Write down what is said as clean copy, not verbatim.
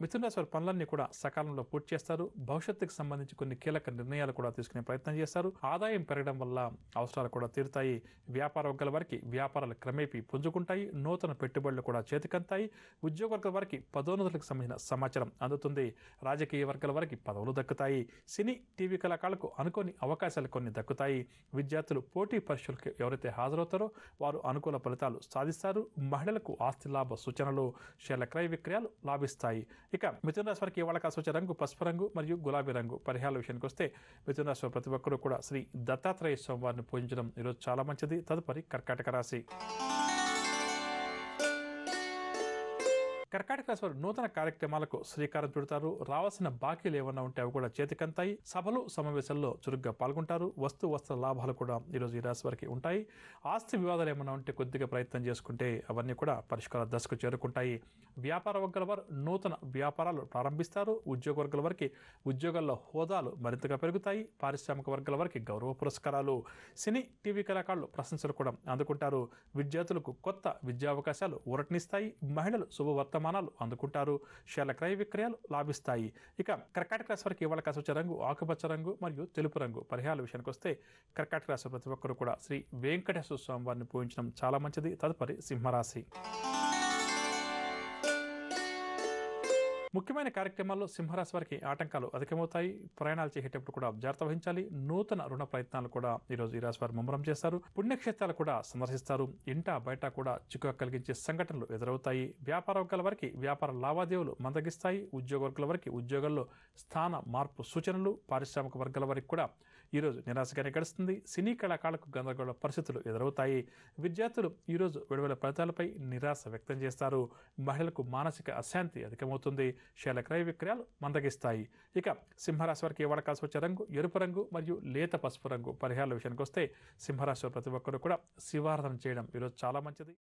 మిథున రాశి వారి పనులన్నీ కూడా సకాలంలో పూర్తి చేస్తారు. భవిష్యత్తుకు సంబంధించి కొన్ని కీలక నిర్ణయాలు కూడా తీసుకునే ప్రయత్నం చేస్తారు. ఆదాయం పెరగడం వల్ల అవసరాలు కూడా తీరుతాయి. వ్యాపార వర్గాల వారికి వ్యాపారాలు క్రమేపీ పుంజుకుంటాయి. నూతన పెట్టుబడులు కూడా చేతికంతాయి. ఉద్యోగ వర్గాల వారికి పదోన్నతులకు సంబంధించిన సమాచారం అందుతుంది. రాజకీయ వర్గాల వారికి పదవులు దక్కుతాయి. సినీ టీవీ కళాకారులకు అనుకోని అవకాశాలు కొన్ని దక్కుతాయి. విద్యార్థులు పోటీ పరీక్షలకు ఎవరైతే హాజరవుతారో వారు అనుకూల ఫలితాలు సాధిస్తారు. మహిళలకు ఆస్తి లాభ సూచనలు, షేర్ల క్రయ విక్రయాలు లాభిస్తాయి. ఇక మిథున రాశి వారికి ఇవాళ కాసొచ్చే రంగు పసుపు రంగు మరియు గులాబీ రంగు. పరిహారాల విషయానికి వస్తే మిథున రాశి ప్రతి ఒక్కరూ కూడా శ్రీ దత్తాత్రేయ స్వామి వారిని పూజించడం ఈరోజు చాలా మంచిది. తదుపరి కర్కాటక రాశి. కర్కాటక రాశి వారు నూతన కార్యక్రమాలకు శ్రీకారం చుడతారు. రావాల్సిన బాకీలు ఏమన్నా ఉంటే అవి కూడా చేతికంతాయి. సభలు సమావేశాల్లో చురుగ్గా పాల్గొంటారు. వస్త్ర లాభాలు కూడా ఈరోజు ఈ రాశి వారికి ఉంటాయి. ఆస్తి వివాదాలు ఏమన్నా ఉంటే కొద్దిగా ప్రయత్నం చేసుకుంటే అవన్నీ కూడా పరిష్కార దశకు చేరుకుంటాయి. వ్యాపార వర్గాల వారు నూతన వ్యాపారాలు ప్రారంభిస్తారు. ఉద్యోగ వర్గాల వారికి ఉద్యోగాల్లో హోదాలు మరింతగా పెరుగుతాయి. పారిశ్రామిక వర్గాల వారికి గౌరవ పురస్కారాలు, సినీ టీవీ కళాకారులు ప్రశంసలు కూడా అందుకుంటారు. విద్యార్థులకు కొత్త విద్యావకాశాలు ఊరటనిస్తాయి. మహిళలు శుభవర్తమానాలు అందుకుంటారు. షేర్ల క్రయ విక్రయాలు లాభిస్తాయి. ఇక కర్కాటక రాశి వారికి ఇవాళ కాసొచ్చే రంగు ఆకుపచ్చ రంగు మరియు తెలుపు రంగు. పరిహారాల విషయానికి వస్తే కర్కాటక రాశి ప్రతి ఒక్కరు కూడా శ్రీ వెంకటేశ్వర స్వామి వారిని పూజించడం చాలా మంచిది. తదుపరి సింహరాశి. ముఖ్యమైన కార్యక్రమాల్లో సింహరాశి వారికి ఆటంకాలు అధికమవుతాయి. ప్రయాణాలు చేసేటప్పుడు కూడా జాగ్రత్త వహించాలి. నూతన రుణ ప్రయత్నాలు కూడా ఈరోజు ఈ రాశి వారు ముమ్మరం చేస్తారు. పుణ్యక్షేత్రాలు కూడా సందర్శిస్తారు. ఇంట బయట కూడా చిక్కుగా కలిగించే సంఘటనలు ఎదురవుతాయి. వ్యాపార వర్గాల వారికి వ్యాపార లావాదేవీలు మందగిస్తాయి. ఉద్యోగ వర్గాల వారికి ఉద్యోగాల్లో స్థాన మార్పు సూచనలు. పారిశ్రామిక వర్గాల వారికి కూడా ఈరోజు నిరాశగానే గడుస్తుంది. సినీ కళాకారులకు గందరగోళ పరిస్థితులు ఎదురవుతాయి. విద్యార్థులు ఈరోజు విడుదల ఫలితాలపై నిరాశ వ్యక్తం చేస్తారు. మహిళలకు మానసిక అశాంతి అధికమవుతుంది. షేర్ల క్రయ విక్రయాలు మందగిస్తాయి. ఇక సింహరాశి వారికి ఇవాళ కాసి వచ్చే రంగు ఎరుపు రంగు మరియు లేత పసుపు రంగు. పరిహారాల విషయానికి వస్తే సింహరాశి ప్రతి ఒక్కరు కూడా శివారాధన చేయడం ఈరోజు చాలా మంచిది.